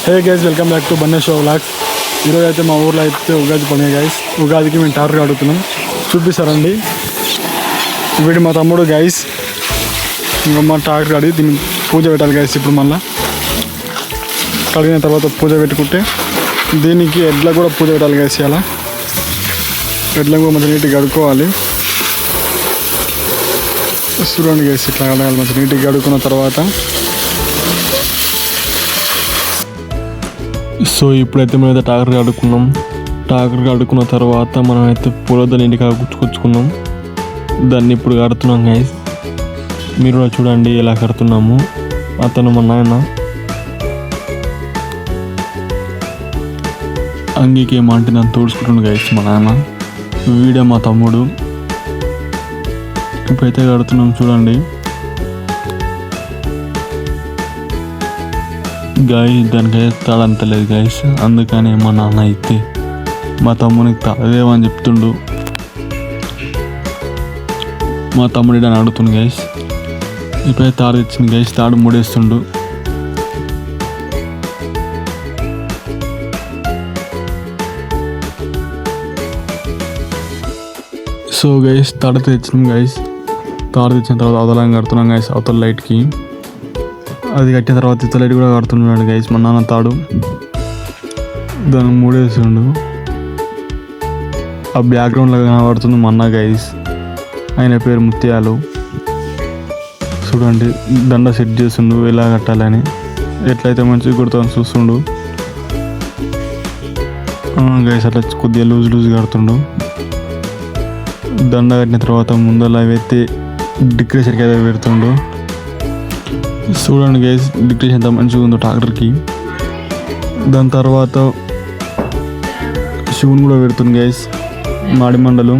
Hey guys, welcome back to Bunny show vlogs. ఈరోజు అయితే మా ఊర్లో అయితే ఉగాది పండుగ గైస్. ఉగాదికి మేము టార్గెట్ అడుగుతున్నాం, చూపిస్తారండి. వీడు మా తమ్ముడు గైస్. ఇంకా మా టార్గెట్ అడిగి దీన్ని పూజ పెట్టాలి గైస్. ఇప్పుడు మళ్ళీ కడిగిన తర్వాత పూజ పెట్టుకుంటే దీనికి ఎడ్లకు కూడా పూజ పెట్టాలి గైస్. అలా ఎడ్లకు కూడా మంచిగా నీట్గా కడుక్కోవాలి. చూడండి గైస్, ఇట్లా కడగాలి మంచిగా నీట్గా కడుక్కున్న తర్వాత. సో ఇప్పుడైతే మేమైతే టాకర్ కడుక్కున్నాం. టాకర్ కడుక్కున్న తర్వాత మనమైతే పూలతో ఇంటికి గుచ్చుకొచ్చుకున్నాం. దాన్ని ఇప్పుడు కడుతున్నాం గైస్. మీరు కూడా చూడండి ఎలా కడుతున్నాము. అతను మా నాయన, అంగీకి ఏమంటే నన్ను తోడుచుకుంటుండు గైస్ మా నాన్న. వీడే మా తమ్ముడు. ఇప్పుడైతే కడుతున్నాం చూడండి గాయస్. దానికైతే తాడంత లేదు గైస్. అందుకని మా నాన్న అయితే మా తమ్మునికి తాదేమని చెప్తుండు. మా తమ్ముడు అని అడుగుతుండు గైస్. ఇప్పుడైతే తాడు తెచ్చింది గైస్. తాడు ముడేస్తుండు. సో గైస్ తాడు తెచ్చినాం గైస్. తాడు తెచ్చిన తర్వాత అవతలని కడుతున్నాం గైస్. అవతల లైట్కి అది కట్టిన తర్వాత ఇతర లైట్ కూడా కడుతున్నాడు గైస్ మా నాన్న. తాడు దానికి మూడేసిండు. ఆ బ్యాక్గ్రౌండ్లో కనబడుతుంది మా అన్న గైస్. ఆయన పేరు ముత్యాలు. చూడండి దండ సెట్ చేస్తుండు ఎలా కట్టాలని. ఎట్లయితే మంచిగా కుడతాను చూస్తుండు గైస్. అట్లా కొద్దిగా లూజ్ కడుతుండు. దండ కట్టిన తర్వాత ముందర అవైతే డెకరేషన్కి అయితే పెడుతుండు. చూడండి గైస్ డెకరేషన్ ఎంత మంచిగా ఉందో ట్రాక్టర్కి. దాని తర్వాత శివుని కూడా పెడుతుంది గైస్. మాడిమండలు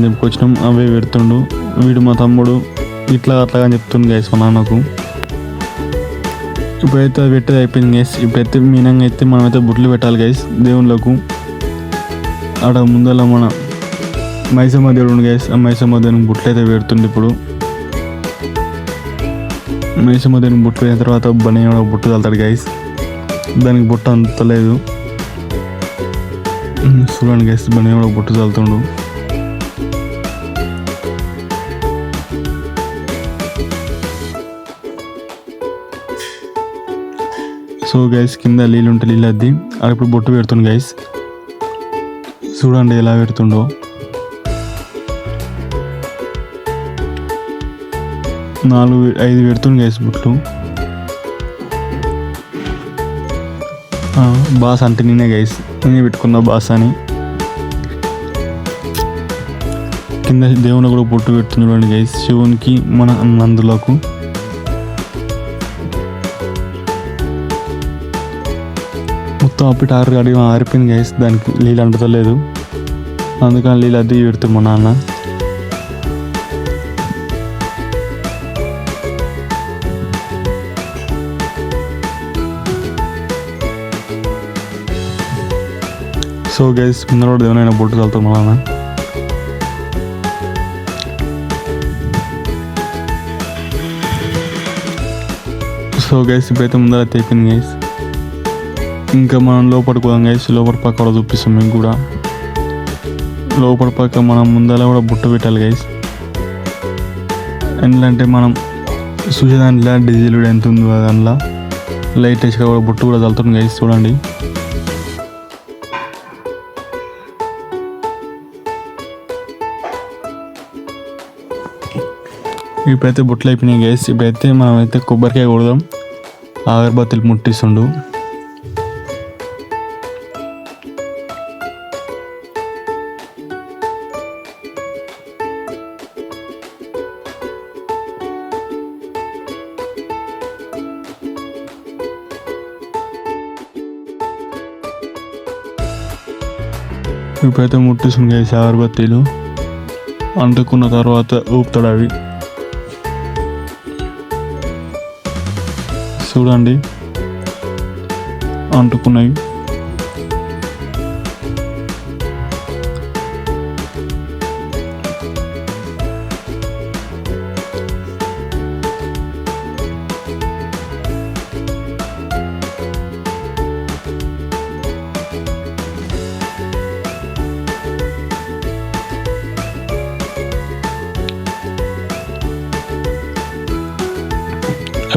చెప్పుకొచ్చినాం, అవే పెడుతుండు. వీడు మా తమ్ముడు ఇట్లా అట్లాగా చెప్తుంది గైస్ మా నాన్నకు. ఇప్పుడైతే అది పెట్టేది అయిపోయింది గైస్. ఇప్పుడైతే మీనంగా అయితే మనమైతే బుట్లు పెట్టాలి గైస్ దేవుళ్ళకు. అక్కడ ముందర మన మైసమ్మ దేవుడు గైస్. ఆ మైసమ్మ దేవునికి బుట్లు అయితే పెడుతుంది. ఇప్పుడు మైసమ్మ దేవునికి బుట్టు పెట్టిన తర్వాత బన్నీ బుట్టు చల్లుతాడు గైస్. దానికి బుట్ట అంతలేదు. చూడండి గైస్ బన్నీ బుట్టు చల్లుతుండు. సో గైస్ కింద నీళ్ళు ఉంటే నీళ్ళు అద్ది అది ఇప్పుడు బొట్టు పెడుతుంది గైస్. చూడండి ఎలా పెడుతుండో. 4-5 పెడుతుంది గైస్ బొట్లు. బాస్ అంటే నేనే గైస్. నేనే పెట్టుకున్నా బాస్ అని. కింద దేవుని కూడా బొట్టు పెడుతుంది చూడండి గైస్. శివునికి మన నందులకు. మొత్తం అప్పటి ఆరు ఆరిపోయింది గైస్. దానికి నీళ్ళు అంటలేదు. అందుకని నీళ్ళు అద్దె పెడుతుంది మా నాన్న. సో గైస్ ముందర కూడా దేవునైనా బొట్టు చల్లుతాం మా నాన్న. సో గైస్ ఇప్పుడైతే ముందర అయిపోయింది గైస్. ఇంకా మనం లోపలికి పోదాం గైస్. లోపల పక్క కూడా చూపిస్తాం మీకు కూడా. లోపల పక్క మనం ముందర కూడా బుట్ట పెట్టాలి గైస్. ఎందుకంటే మనం చూసే దాంట్లో డీజిల్ ఎంత ఉందో దాంట్లో లైట్ వేసి కూడా బుట్టు కూడా చల్లుతుంది గైస్. చూడండి ఇప్పుడైతే బుట్టలు అయిపోయినాయి గైస్. ఇప్పుడైతే మనమైతే కొబ్బరికాయ కొడదాం. అగరబత్తులు ముట్టిస్తుండు. ఇప్పుడైతే ముట్టిస్తుంది గైస్ అగరబత్తీలు. అంటుకున్న తర్వాత ఊపుతాడు అవి. చూడండి అంటుకున్నాయి.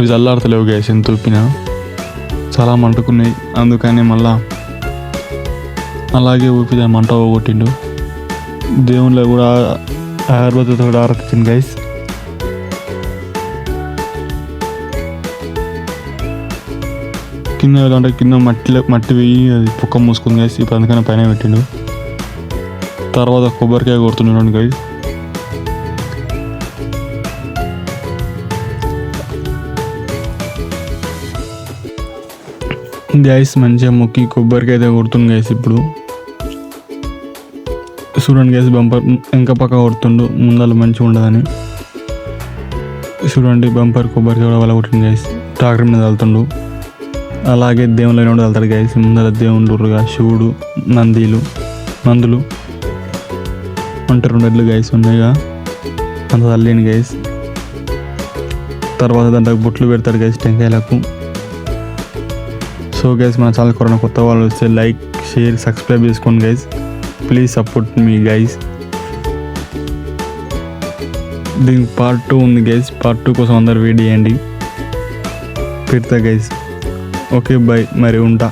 అవి చల్లారతలేవు గైస్, ఎంత ఊపినా చాలా మంటుకున్నాయి. అందుకని మళ్ళా అలాగే ఊపిదా మంట పోగొట్టిండు. దేవుళ్ళ కూడా అగరబత్తితో ఆరతిచ్చింది గైస్. కింద అంటే కింద మట్టి వేయి అది పుక్క మూసుకుంది గైస్. ఇప్పుడు అందుకని పైన పెట్టిండు. తర్వాత కొబ్బరికాయ కొడుతున్నాడు గైస్. గైస్ మంచిగా మొక్కి కొబ్బరికాయ అయితే కొడుతుంది గైస్. ఇప్పుడు చూడండి గైస్, బంపర్ ఇంకా పక్క కొడుతుండు, ముందర మంచిగా ఉండదని. చూడండి బంపర్ కొబ్బరికాయ కూడా వాళ్ళ కొట్టింది గైస్. ట్రాక్టర్ మీద వెళ్తుండు. అలాగే దేవుళ్ళ కూడా వెళ్తాడు గైస్. ముందర దేవుళ్ళుగా శివుడు, నందులు అంటే 2 ఎడ్లు గైస్ ఉన్నాయిగా, అంత తల్లిని గైస్. తర్వాత దాంట్లో బొట్లు పెడతాడు గైస్ టెంకాయలకు. సో గైస్ మన ఛానల్ కొరన కొత్త వాళ్ళు వస్తే లైక్, షేర్, సబ్స్క్రైబ్ చేసుకోండి guys. Please support me guys. దీనికి పార్ట్ 2 ఉంది గైస్. పార్ట్ 2 కోసం అందరు వెయిట్ చేయండి, పెడతా గైస్. ఓకే బాయ్, మరి ఉంటా.